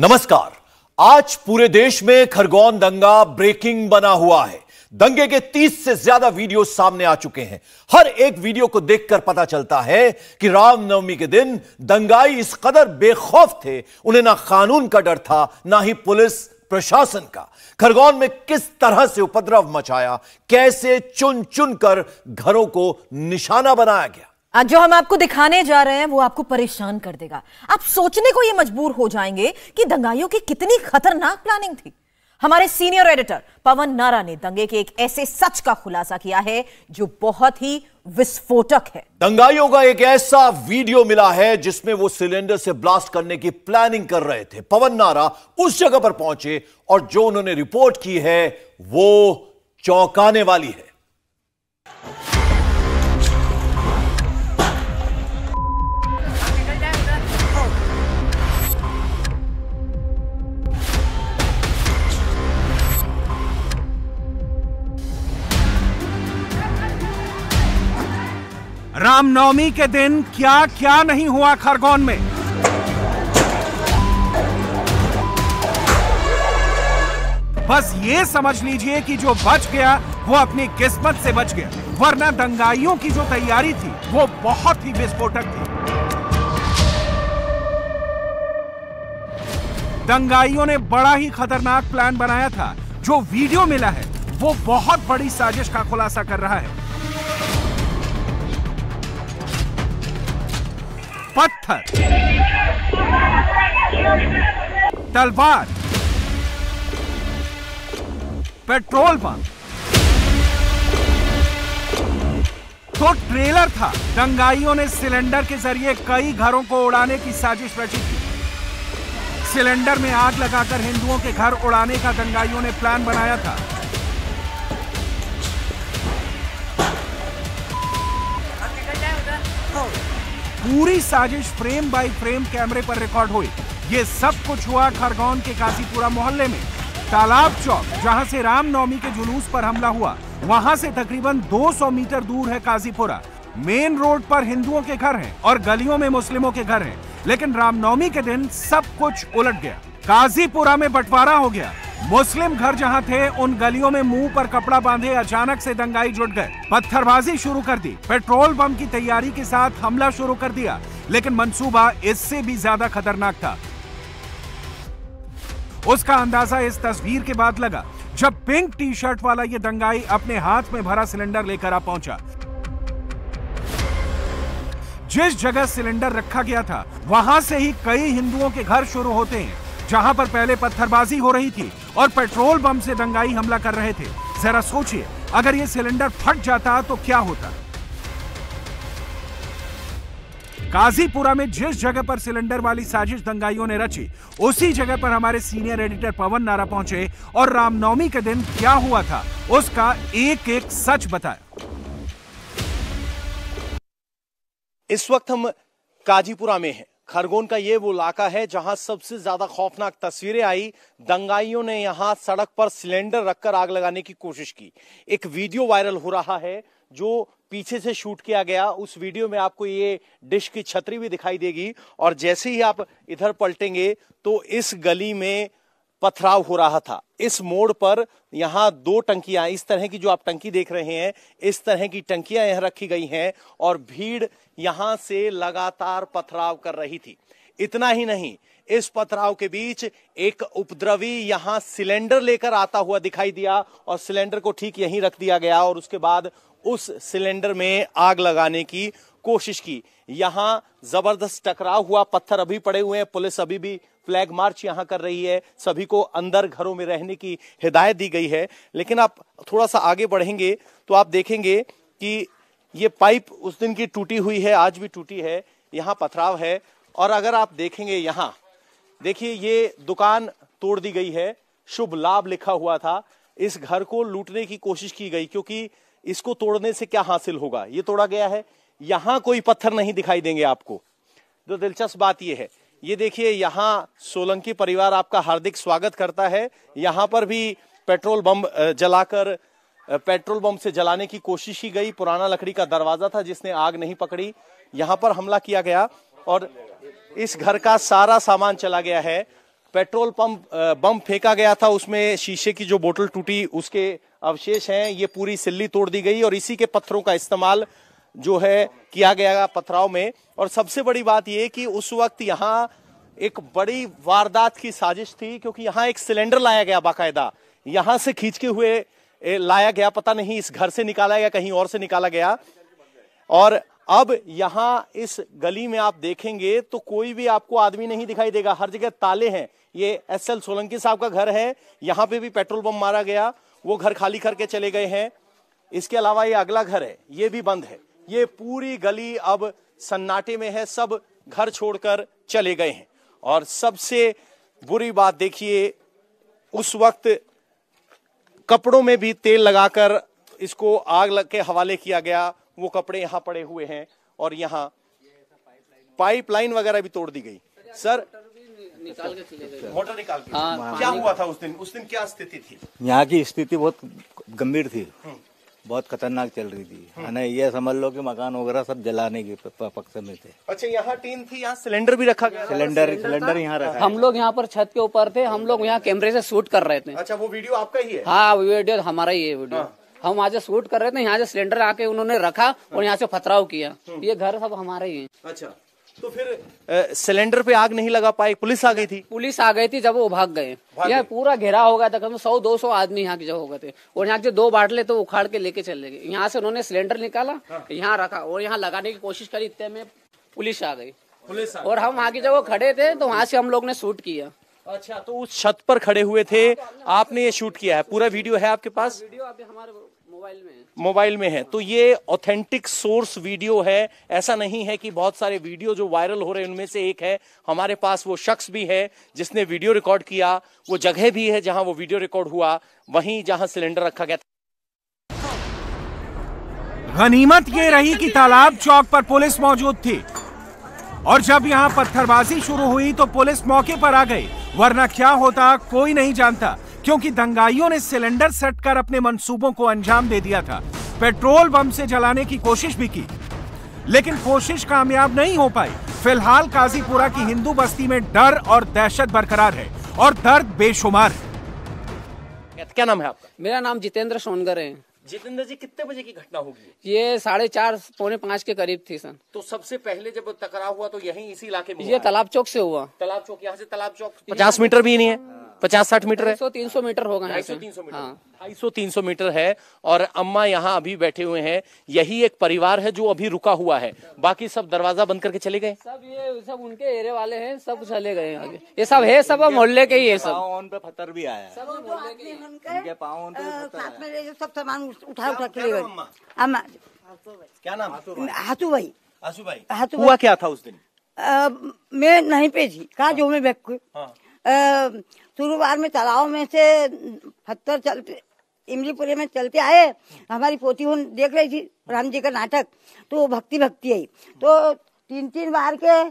नमस्कार। आज पूरे देश में खरगोन दंगा ब्रेकिंग बना हुआ है। दंगे के 30 से ज्यादा वीडियो सामने आ चुके हैं। हर एक वीडियो को देखकर पता चलता है कि रामनवमी के दिन दंगाई इस कदर बेखौफ थे, उन्हें ना कानून का डर था ना ही पुलिस प्रशासन का। खरगोन में किस तरह से उपद्रव मचाया, कैसे चुन चुन कर घरों को निशाना बनाया गया, आज जो हम आपको दिखाने जा रहे हैं वो आपको परेशान कर देगा। आप सोचने को ये मजबूर हो जाएंगे कि दंगाइयों की कितनी खतरनाक प्लानिंग थी। हमारे सीनियर एडिटर पवन नारा ने दंगे के एक ऐसे सच का खुलासा किया है जो बहुत ही विस्फोटक है। दंगाइयों का एक ऐसा वीडियो मिला है जिसमें वो सिलेंडर से ब्लास्ट करने की प्लानिंग कर रहे थे। पवन नारा उस जगह पर पहुंचे और जो उन्होंने रिपोर्ट की है वो चौंकाने वाली है। रामनवमी के दिन क्या क्या नहीं हुआ खरगोन में। बस ये समझ लीजिए कि जो बच गया वो अपनी किस्मत से बच गया, वरना दंगाइयों की जो तैयारी थी वो बहुत ही विस्फोटक थी। दंगाइयों ने बड़ा ही खतरनाक प्लान बनाया था। जो वीडियो मिला है वो बहुत बड़ी साजिश का खुलासा कर रहा है। पत्थर, तलवार, पेट्रोल पंप तो ट्रेलर था। दंगाइयों ने सिलेंडर के जरिए कई घरों को उड़ाने की साजिश रची थी। सिलेंडर में आग लगाकर हिंदुओं के घर उड़ाने का दंगाइयों ने प्लान बनाया था। पूरी साजिश फ्रेम बाय फ्रेम कैमरे पर रिकॉर्ड हुई। ये सब कुछ हुआ खरगोन के काजीपुरा मोहल्ले में। तालाब चौक, जहां से रामनवमी के जुलूस पर हमला हुआ, वहां से तकरीबन 200 मीटर दूर है काजीपुरा। मेन रोड पर हिंदुओं के घर हैं और गलियों में मुस्लिमों के घर हैं, लेकिन रामनवमी के दिन सब कुछ उलट गया। काजीपुरा में बंटवारा हो गया। मुस्लिम घर जहां थे उन गलियों में मुंह पर कपड़ा बांधे अचानक से दंगाई जुट गए। पत्थरबाजी शुरू कर दी, पेट्रोल बम की तैयारी के साथ हमला शुरू कर दिया। लेकिन मंसूबा इससे भी ज्यादा खतरनाक था। उसका अंदाजा इस तस्वीर के बाद लगा जब पिंक टी शर्ट वाला ये दंगाई अपने हाथ में भरा सिलेंडर लेकर आ पहुंचा। जिस जगह सिलेंडर रखा गया था वहां से ही कई हिंदुओं के घर शुरू होते हैं, जहां पर पहले पत्थरबाजी हो रही थी और पेट्रोल बम से दंगाई हमला कर रहे थे। जरा सोचिए, अगर ये सिलेंडर फट जाता तो क्या होता। काजीपुरा में जिस जगह पर सिलेंडर वाली साजिश दंगाइयों ने रची, उसी जगह पर हमारे सीनियर एडिटर पवन नारा पहुंचे और रामनवमी के दिन क्या हुआ था उसका एक एक सच बताया। इस वक्त हम काजीपुरा में हैं। खरगोन का ये वो इलाका है जहां सबसे ज्यादा खौफनाक तस्वीरें आई। दंगाइयों ने यहां सड़क पर सिलेंडर रखकर आग लगाने की कोशिश की। एक वीडियो वायरल हो रहा है जो पीछे से शूट किया गया। उस वीडियो में आपको ये डिश की छतरी भी दिखाई देगी और जैसे ही आप इधर पलटेंगे तो इस गली में पथराव हो रहा था। इस मोड़ पर यहाँ 2 टंकियां, इस तरह की जो आप टंकी देख रहे हैं, इस तरह की टंकियां यहाँ रखी गई हैं और भीड़ यहां से लगातार पथराव कर रही थी। इतना ही नहीं, इस पथराव के बीच एक उपद्रवी यहां सिलेंडर लेकर आता हुआ दिखाई दिया और सिलेंडर को ठीक यहीं रख दिया गया और उसके बाद उस सिलेंडर में आग लगाने की कोशिश की। यहां जबरदस्त टकराव हुआ, पत्थर अभी पड़े हुए हैं। पुलिस अभी भी फ्लैग मार्च यहां कर रही है। सभी को अंदर घरों में रहने की हिदायत दी गई है। लेकिन आप थोड़ा सा आगे बढ़ेंगे तो आप देखेंगे कि ये पाइप उस दिन की टूटी हुई है, आज भी टूटी है। यहां पथराव है और अगर आप देखेंगे यहां देखिए, ये दुकान तोड़ दी गई है। शुभ लाभ लिखा हुआ था। इस घर को लूटने की कोशिश की गई क्योंकि इसको तोड़ने से क्या हासिल होगा, ये तोड़ा गया है। यहां कोई पत्थर नहीं दिखाई देंगे आपको। जो दिलचस्प बात यह है, ये देखिए, यहां सोलंकी परिवार आपका हार्दिक स्वागत करता है। यहां पर भी पेट्रोल बम जलाकर पेट्रोल बम से जलाने की कोशिश की गई। पुराना लकड़ी का दरवाजा था जिसने आग नहीं पकड़ी। यहां पर हमला किया गया और इस घर का सारा सामान चला गया है। पेट्रोल पंप बम फेंका गया था, उसमें शीशे की जो बोतल टूटी उसके अवशेष हैं। ये पूरी सिल्ली तोड़ दी गई और इसी के पत्थरों का इस्तेमाल जो है किया गया पथराव में। और सबसे बड़ी बात यह कि उस वक्त यहाँ एक बड़ी वारदात की साजिश थी, क्योंकि यहाँ एक सिलेंडर लाया गया, बाकायदा यहां से खींच के हुए लाया गया, पता नहीं इस घर से निकाला गया कहीं और से निकाला गया। और अब यहां इस गली में आप देखेंगे तो कोई भी आपको आदमी नहीं दिखाई देगा, हर जगह ताले हैं। ये एसएल सोलंकी साहब का घर है, यहां पे भी पेट्रोल बम मारा गया, वो घर खाली करके चले गए हैं। इसके अलावा ये अगला घर है, ये भी बंद है। ये पूरी गली अब सन्नाटे में है, सब घर छोड़कर चले गए हैं। और सबसे बुरी बात देखिए, उस वक्त कपड़ों में भी तेल लगाकर इसको आग लग के हवाले किया गया। वो कपड़े यहाँ पड़े हुए हैं और यहाँ पाइपलाइन वगैरह भी तोड़ दी गई। सर निकाल के चले गए, मोटर निकाल के। क्या हुआ था उस दिन? उस दिन क्या स्थिति थी? यहाँ की स्थिति बहुत गंभीर थी, बहुत खतरनाक चल रही थी। ना ये समझ लो कि मकान वगैरह सब जलाने के पक्ष में थे। अच्छा, यहाँ टीन थी, यहाँ सिलेंडर भी रखा गया? सिलेंडर यहाँ रखा। हम लोग यहाँ पर छत के ऊपर थे, हम लोग यहाँ कैमरे से शूट कर रहे थे। अच्छा, वो वीडियो आपका ही है? हाँ, वीडियो हमारा ही है। वीडियो हम वहाँ से शूट कर रहे थे, यहाँ से सिलेंडर आके उन्होंने रखा और यहाँ से पथराव किया। ये घर सब हमारे ही है। अच्छा, तो फिर सिलेंडर पे आग नहीं लगा पाई? पुलिस आ गई थी? पुलिस आ गई थी, जब वो भाग गए। यहाँ पूरा घेरा हो गया था, कम 100-200 आदमी यहाँ के जो हो गए थे। और यहाँ के 2 बाटले तो उखाड़ के लेके चले गए। यहाँ से उन्होंने सिलेंडर निकाला, यहाँ रखा और यहाँ लगाने की कोशिश करी, इतने में पुलिस आ गई। और हम वहाँ की जगह खड़े थे, तो वहाँ से हम लोग ने शूट किया। अच्छा, तो उस छत पर खड़े हुए थे, आपने ये शूट किया है? पूरा वीडियो है आपके पास? वीडियो अभी हमारे मोबाइल में है। तो ये ऑथेंटिक सोर्स वीडियो है, ऐसा नहीं है कि बहुत सारे वीडियो जो वायरल हो रहे हैं उनमें से एक है। हमारे पास वो शख्स भी है जिसने वीडियो रिकॉर्ड किया, वो जगह भी है जहां वो वीडियो रिकॉर्ड हुआ, वहीं जहां सिलेंडर रखा गया। गनीमत ये रही कि तालाब चौक पर पुलिस मौजूद थी और जब यहां पत्थरबाजी शुरू हुई तो पुलिस मौके पर आ गई, वरना क्या होता कोई नहीं जानता, क्योंकि दंगाइयों ने सिलेंडर सेट कर अपने मंसूबों को अंजाम दे दिया था। पेट्रोल बम से जलाने की कोशिश भी की, लेकिन कोशिश कामयाब नहीं हो पाई। फिलहाल काजीपुरा की हिंदू बस्ती में डर और दहशत बरकरार है और दर्द बेशुमार है। क्या नाम है आपका? मेरा नाम जितेंद्र सोनगर है। जितेंद्र जी, कितने बजे की घटना होगी? ये 4:30-4:45 के करीब थी सर। तो सबसे पहले जब टकराव हुआ तो यहीं इसी इलाके में? ये तालाब चौक से हुआ। तालाब चौक, यहाँ से तालाब चौक 50 मीटर भी नहीं है, 50-60 मीटर है। 200-300 मीटर होगा। 250-300 मीटर, 250-300 मीटर है। और अम्मा यहाँ अभी बैठे हुए हैं। यही एक परिवार है जो अभी रुका हुआ है, बाकी सब दरवाजा बंद करके चले गए। सब ये सब उनके एरिया वाले हैं, सब चले गए आगे। ये सब है, सब मोहल्ले के ही है। सब पाँव पे पत्थर भी आया है, सब मोहल्ले के ही हैं। उनके पाँव पे साथ में ले जो सब सामान उठा के ले गए। क्या नाम? हाथू भाई। आसू भाई, हाथू हुआ क्या था उस दिन? मैं नहीं पे थी, कहा जो मैं बैठ को शुरुआत में तालाब में से पत्थर चलते इमलीपुरे में चलते आए। हमारी पोती देख रही थी राम जी का नाटक, तो भक्ति आई, तो 3 बार के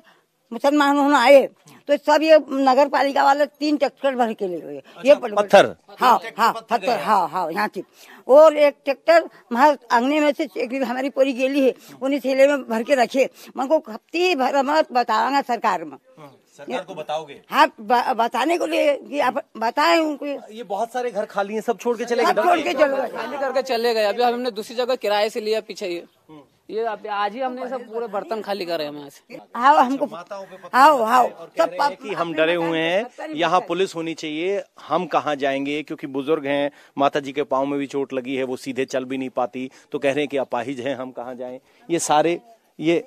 मुसलमानों आए, तो सब ये नगर पालिका वाले 3 ट्रैक्टर भर के ले गए। ये पत्थर? हाँ पत्थर, हाँ यहाँ थी। और एक ट्रैक्टर वहाँ आंगने में से हमारी पूरी गेली है, उन्हें थैले में भर के रखे। मन को हफ्ती भर मत बताऊंगा सरकार में। सरकार को बताओगे? हाँ, बताने को लिए कि आप बताएं उनको। ये बहुत सारे घर खाली हैं, सब छोड़ के चले गए? छोड़ के चले गए, खाली करके चले गए। अभी हमने दूसरी जगह किराए से लिया पीछे। ये आज ही हमने सब पूरे बर्तन खाली करे हम यहाँ से। हाँ हमको सब कि हम डरे हुए हैं, यहाँ पुलिस होनी चाहिए। हम कहाँ जाएंगे, क्योंकि बुजुर्ग हैं, माता जी के पाँव में भी चोट लगी है, वो सीधे चल भी नहीं पाती, तो कह रहे हैं कि अपाहिज हैं, हम कहाँ जाएं। ये सारे ये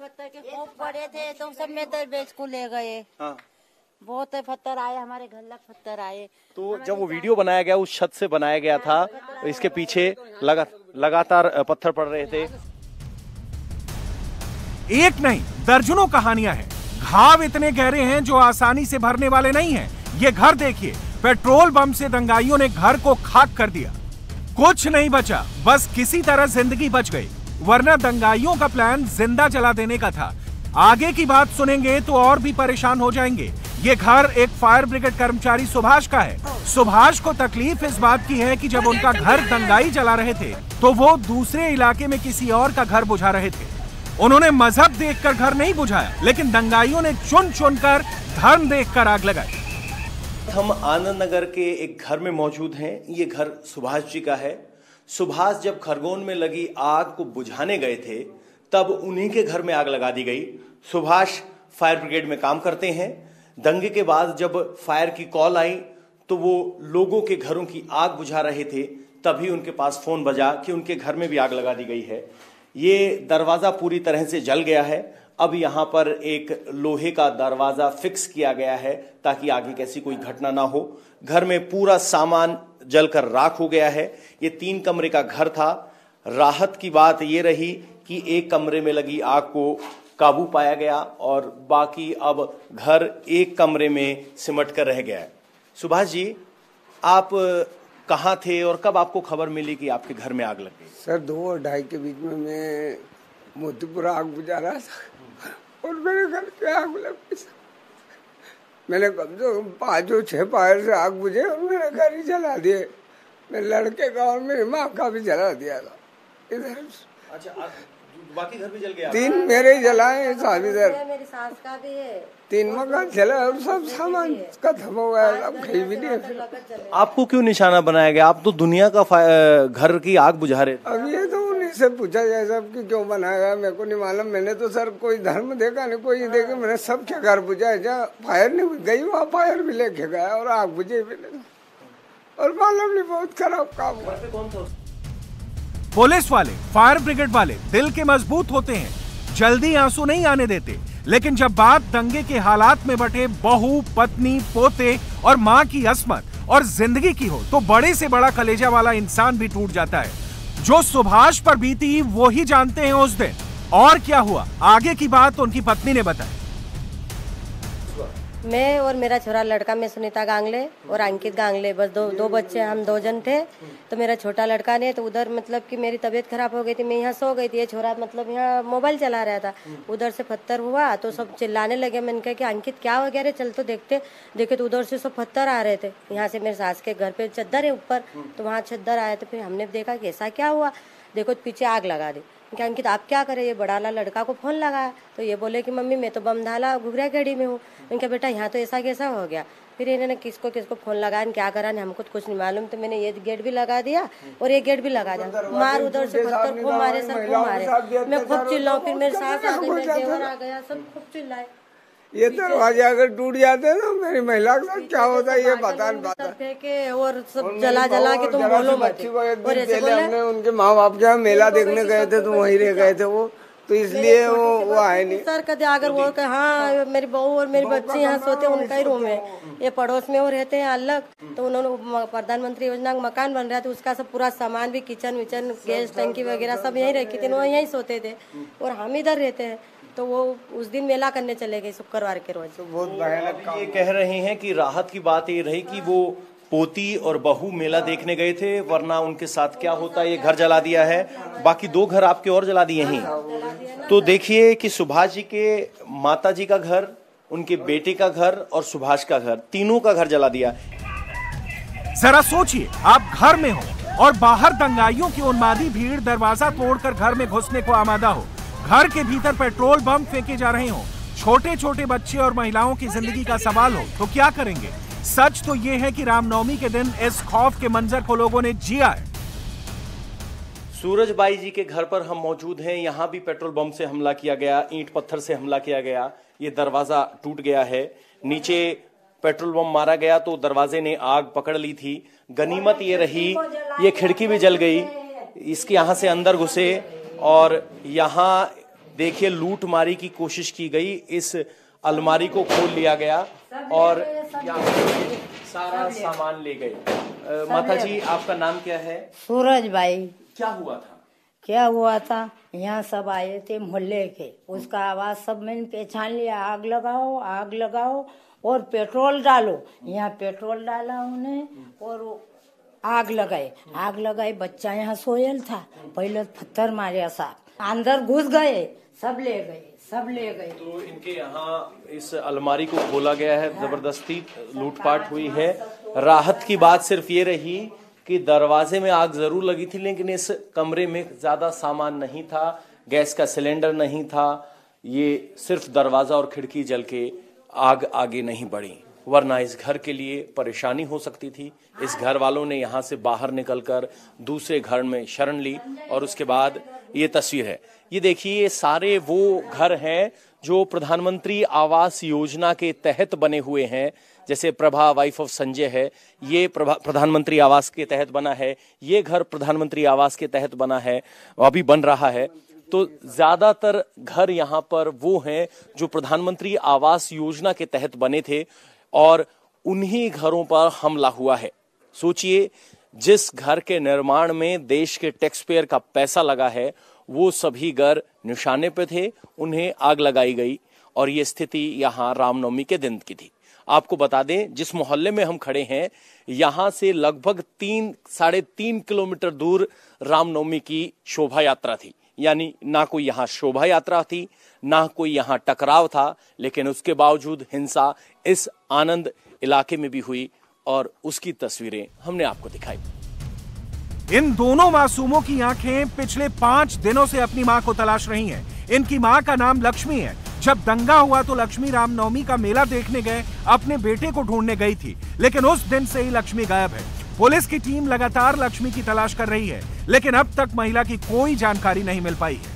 पत्थर के खूब पड़े थे, तो सब में तो बेच को ले गए। बहुत पत्थर आए, हमारे घर लग पत्थर आए। तो जब वो वीडियो बनाया गया, उस छत से बनाया गया था, इसके पीछे लगातार पत्थर पड़ रहे थे। एक नहीं दर्जनों कहानियां हैं। घाव इतने गहरे हैं जो आसानी से भरने वाले नहीं हैं। ये घर देखिए, पेट्रोल बम से दंगाइयों ने घर को खाक कर दिया। कुछ नहीं बचा, बस किसी तरह जिंदगी बच गई, वरना दंगाइयों का प्लान जिंदा जला देने का था। आगे की बात सुनेंगे तो और भी परेशान हो जाएंगे। ये घर एक फायर ब्रिगेड कर्मचारी सुभाष का है। सुभाष को तकलीफ इस बात की है कि जब उनका घर दंगाई जला रहे थे तो वो दूसरे इलाके में किसी और का घर बुझा रहे थे। उन्होंने मजहब देखकर घर नहीं बुझाया, लेकिन दंगाइयों ने चुन चुन कर धर्म देखकर आग लगाई। हम आनंद नगर के एक घर में मौजूद हैं। ये घर सुभाष जी का है। सुभाष जब खरगोन में लगी आग को बुझाने गए थे तब उन्हीं के घर में आग लगा दी गई। सुभाष फायर ब्रिगेड में काम करते हैं। दंगे के बाद जब फायर की कॉल आई तो वो लोगों के घरों की आग बुझा रहे थे, तभी उनके पास फोन बजा कि उनके घर में भी आग लगा दी गई है। ये दरवाजा पूरी तरह से जल गया है। अब यहाँ पर एक लोहे का दरवाजा फिक्स किया गया है ताकि आगे कैसी कोई घटना ना हो। घर में पूरा सामान जलकर राख हो गया है। ये 3 कमरे का घर था। राहत की बात ये रही कि एक कमरे में लगी आग को काबू पाया गया और बाकी अब घर एक कमरे में सिमट कर रह गया है। सुभाष जी, आप कहाँ थे और कब आपको खबर मिली कि आपके घर में आग लग गई? सर 2 और 2:30 के बीच में मैं मोतीपुरा आग बुझा रहा था और मेरे घर पे आग लग गई। मैंने कम से कम 5 और 6 फायर से आग बुझे और मेरे घर ही जला दिए। मेरे लड़के का और मेरी माँ का भी जला दिया था इधर। अच्छा, बाकी घर भी जल गया? 3 मेरे ही जलाए, साहब इधर मेरी सास का भी है। 3 मकान जला और सब सामान खत्म हो गया। अब कहीं भी नहीं। आपको क्यों निशाना बनाया गया? आप तो दुनिया का घर की आग बुझा रहे थे। अब ये तो उन्हीं से पूछा जाए सब कि क्यों बनाया, मेरे को नहीं मालूम। मैंने तो सर कोई धर्म देखा नहीं, कोई देखा। मैंने सबके घर बुझाए। जहाँ फायर नहीं गई वहाँ फायर भी लेके गया और आग बुझे भी नहीं। और मालूम नहीं, बहुत खराब काम हुआ। कौन था? पुलिस वाले, फायर ब्रिगेड वाले दिल के मजबूत होते हैं, जल्दी आंसू नहीं आने देते। लेकिन जब बात दंगे के हालात में बटे बहू, पत्नी, पोते और मां की अस्मत और जिंदगी की हो तो बड़े से बड़ा कलेजा वाला इंसान भी टूट जाता है। जो सुभाष पर बीती वो ही जानते हैं उस दिन। और क्या हुआ आगे की बात उनकी पत्नी ने बताई। मैं और मेरा छोरा लड़का, मैं सुनीता गांगले और अंकित गांगले, बस दो बच्चे, हम 2 जन थे। तो मेरा छोटा लड़का ने तो उधर मतलब कि मेरी तबीयत खराब हो गई थी, मैं यहाँ सो गई थी। ये छोरा मतलब यहाँ मोबाइल चला रहा था। उधर से पत्थर हुआ तो सब चिल्लाने लगे। मैंने कहा कि अंकित क्या हो गया रे, चल तो देखते। देखे तो उधर से सब पत्थर आ रहे थे। यहाँ से मेरे सास के घर पे चद्दर है ऊपर, तो वहाँ चद्दर आए। तो फिर हमने देखा कि ऐसा क्या हुआ, देखो पीछे आग लगा दी। क्या अंकित आप क्या करें? ये बड़ा लड़का को फोन लगाया तो ये बोले कि मम्मी मैं तो बमधाला घुघरा खेड़ी में हूँ। इनका बेटा यहाँ तो ऐसा कैसा हो गया। फिर इन्होंने किसको क्या लगाया, क्या करा, हमको कुछ नहीं मालूम। तो मैंने ये गेट भी लगा दिया और ये गेट भी लगा दिया। मार उधर से पत्थर खूब मारे, सर खूब मारे। मैं खूब चिल्लाऊं, फिर मेरे सास आ गई, मेरे देवर आ गया, सब खूब चिल्लाए। ये दरवाजे अगर टूट जाते ना मेरी महिला के साथ क्या होता है ये बता नहीं पाता। और सब जला के तुम बोलो मत। और ऐसे हमने उनके माँ बाप के यहाँ मेला देखने गए थे तो वहीं रह गए थे वो, तो इसलिए वो आए नहीं। सर कदे अगर वो हाँ मेरी बहू और मेरी बच्ची यहाँ सोते उनका ही रूम है। ये पड़ोस में वो रहते हैं अलग। तो उन्होंने प्रधानमंत्री योजना का मकान बन रहा था, उसका सब पूरा सामान भी, किचन विचन, गैस टंकी वगैरह सब यहीं रखी थी। वो यहीं सोते थे और हम इधर रहते हैं। तो वो उस दिन मेला करने चले गए शुक्रवार के रोज। तो बहुत भयानक। ये कह रहे हैं कि राहत की बात ये रही कि वो पोती और बहू मेला देखने गए थे, वरना उनके साथ क्या होता ये घर जला दिया है। बाकी 2 घर आपके और जला दिए हैं। तो देखिए कि सुभाष जी के माता जी का घर, उनके बेटे का घर और सुभाष का घर, तीनों का घर जला दिया। जरा सोचिए, आप घर में हो और बाहर दंगाइयों की उन्मादी भीड़ दरवाजा तोड़कर घर में घुसने को आमादा हो। घर के भीतर पेट्रोल बम फेंके जा रहे हो, छोटे छोटे बच्चे और महिलाओं की जिंदगी का सवाल हो, तो क्या करेंगे? सच तो ये है कि रामनवमी के दिन इस खौफ के मंजर को लोगों ने जिया है। सूरजबाई जी के घर पर हम मौजूद हैं। यहाँ भी पेट्रोल बम से हमला किया गया, ईंट पत्थर से हमला किया गया। ये दरवाजा टूट गया है, नीचे पेट्रोल बम मारा गया तो दरवाजे ने आग पकड़ ली थी। गनीमत ये रही, ये खिड़की भी जल गई, इसके यहाँ से अंदर घुसे और यहाँ देखिए लूट मारी की कोशिश की गई। इस अलमारी को खोल लिया गया और सारा सामान ले गए। माता जी आपका नाम क्या है? सूरजबाई। क्या हुआ था? क्या हुआ था, यहाँ सब आए थे मोहल्ले के, उसका आवाज सब मैंने पहचान लिया। आग लगाओ, आग लगाओ और पेट्रोल डालो। यहाँ पेट्रोल डाला उन्हें और आग लगाए। बच्चा यहाँ सोयल था, पहले पत्थर मारे, साहब अंदर घुस गए, सब ले गए। तो इनके यहाँ इस अलमारी को खोला गया है, जबरदस्ती लूटपाट हुई है। राहत की बात सिर्फ ये रही कि दरवाजे में आग जरूर लगी थी, लेकिन इस कमरे में ज्यादा सामान नहीं था, गैस का सिलेंडर नहीं था। ये सिर्फ दरवाजा और खिड़की जल के आग आगे नहीं बढ़ी। वरना इस घर के लिए परेशानी हो सकती थी। इस घर वालों ने यहां से बाहर निकलकर दूसरे घर में शरण ली और उसके बाद ये तस्वीर है। ये देखिए, ये सारे वो घर हैं जो प्रधानमंत्री आवास योजना के तहत बने हुए हैं। जैसे प्रभा वाइफ ऑफ संजय है, ये प्रधानमंत्री आवास के तहत बना है। ये घर प्रधानमंत्री आवास के तहत बना है, अभी बन रहा है। तो ज्यादातर घर यहाँ पर वो हैं जो प्रधानमंत्री आवास योजना के तहत बने थे और उन्हीं घरों पर हमला हुआ है। सोचिए, जिस घर के निर्माण में देश के टैक्स पेयर का पैसा लगा है, वो सभी घर निशाने पे थे, उन्हें आग लगाई गई। और ये स्थिति यहाँ रामनवमी के दिन की थी। आपको बता दें, जिस मोहल्ले में हम खड़े हैं, यहां से लगभग 3-3.5 किलोमीटर दूर रामनवमी की शोभा यात्रा थी। यानी ना कोई यहाँ शोभा यात्रा थी, ना कोई यहाँ टकराव था, लेकिन उसके बावजूद हिंसा इस आनंद इलाके में भी हुई और उसकी तस्वीरें हमने आपको दिखाई। इन दोनों मासूमों की आंखें पिछले 5 दिनों से अपनी मां को तलाश रही हैं। इनकी मां का नाम लक्ष्मी है। जब दंगा हुआ तो लक्ष्मी रामनवमी का मेला देखने गए, अपने बेटे को ढूंढने गई थी, लेकिन उस दिन से ही लक्ष्मी गायब है। पुलिस की टीम लगातार लक्ष्मी की तलाश कर रही है, लेकिन अब तक महिला की कोई जानकारी नहीं मिल पाई है।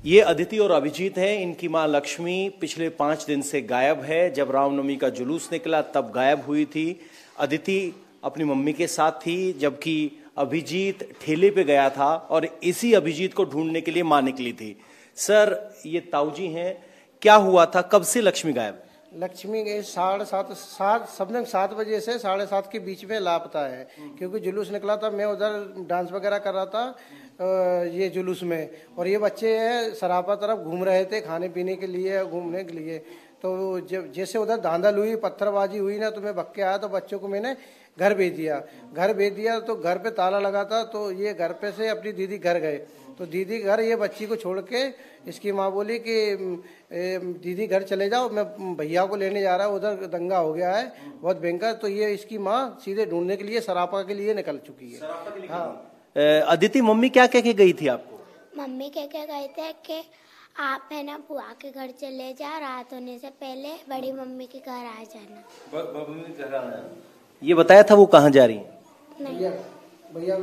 ये अदिति और अभिजीत हैं। इनकी मां लक्ष्मी पिछले 5 दिन से गायब है। जब रामनवमी का जुलूस निकला तब गायब हुई थी। अदिति अपनी मम्मी के साथ थी, जबकि अभिजीत ठेले पे गया था और इसी अभिजीत को ढूंढने के लिए मां निकली थी। सर, ये ताऊजी हैं, क्या हुआ था, कब से लक्ष्मी गायब? लक्ष्मी के 7:30 बजे से 7:30 के बीच में लापता है, क्योंकि जुलूस निकला था। मैं उधर डांस वगैरह कर रहा था ये जुलूस में, और ये बच्चे सरापा तरफ घूम रहे थे खाने पीने के लिए, घूमने के लिए। तो जब जैसे उधर धांधल हुई, पत्थरबाजी हुई ना, तो मैं भग के आया, तो बच्चों को मैंने घर भेज दिया। तो घर पे ताला लगा था, तो ये घर पे से अपनी दीदी घर गए। तो दीदी घर ये बच्ची को छोड़ के, इसकी माँ बोली कि दीदी घर चले जाओ, मैं भैया को लेने जा रहा हूँ, उधर दंगा हो गया है बहुत भयंकर। तो ये इसकी माँ सीधे ढूंढने के लिए सरापा के लिए निकल चुकी है। हाँ। अदिति, मम्मी क्या कह के गई थी आपको? मम्मी कह के गए थे कि आप है ना बुआ के घर चले जा, रात होने से पहले बड़ी मम्मी के घर आ जाना। ये बताया था वो कहाँ जा रही है? नहीं, भैया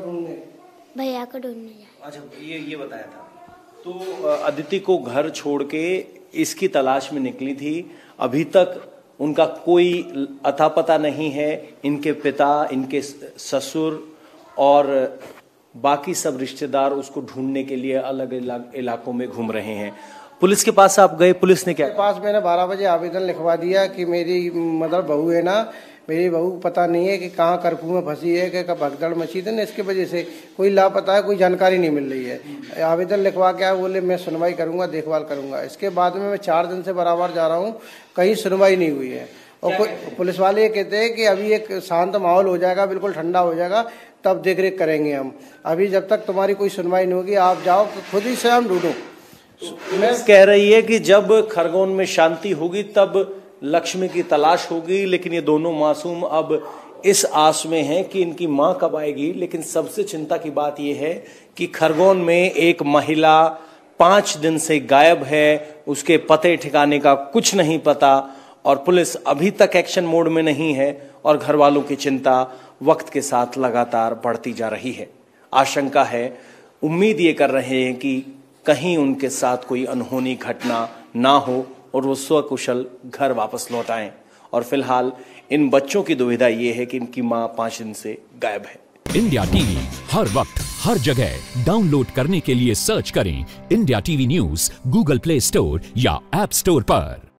को ढूंढने जा। अच्छा, ये बताया था। तो अदिति को घर छोड़ के इसकी तलाश में निकली थी। अभी तक उनका कोई अता पता नहीं है। इनके पिता, इनके ससुर और बाकी सब रिश्तेदार उसको ढूंढने के लिए अलग अलग इलाकों में घूम रहे हैं। पुलिस के पास आप गए, पुलिस ने क्या? पास मैंने 12 बजे आवेदन लिखवा दिया कि मेरी मतलब बहू है ना, मेरी बहू पता नहीं है कि कहाँ कर्फ्यू में फंसी है, कि भगदड़ मची थी ना, इसकी वजह से कोई लापता है, कोई जानकारी नहीं मिल रही है। आवेदन लिखवा के बोले मैं सुनवाई करूंगा, देखभाल करूंगा। इसके बाद में मैं 4 दिन से बराबर जा रहा हूँ, कहीं सुनवाई नहीं हुई है। और पुलिस वाले ये कहते हैं कि अभी एक शांत माहौल हो जाएगा, बिल्कुल ठंडा हो जाएगा, तब देख रेख करेंगे हम। अभी जब तक तुम्हारी कोई सुनवाई नहीं होगी, आप जाओ खुद ही से हम ढूंढो। मैं कह रही है कि जब खरगोन में शांति होगी तब लक्ष्मी की तलाश होगी। लेकिन ये दोनों मासूम अब इस आस में हैं कि इनकी मां कब आएगी। लेकिन सबसे चिंता की बात यह है कि खरगोन में एक महिला 5 दिन से गायब है, उसके पते ठिकाने का कुछ नहीं पता, और पुलिस अभी तक एक्शन मोड में नहीं है और घर वालों की चिंता वक्त के साथ लगातार बढ़ती जा रही है। आशंका है, उम्मीद ये कर रहे हैं कि कहीं उनके साथ कोई अनहोनी घटना ना हो और वो स्वकुशल घर वापस लौट आएं। और फिलहाल इन बच्चों की दुविधा ये है कि इनकी मां 5 दिन से गायब है। इंडिया टीवी हर वक्त हर जगह डाउनलोड करने के लिए सर्च करें India TV news Google play store या ऐप स्टोर पर।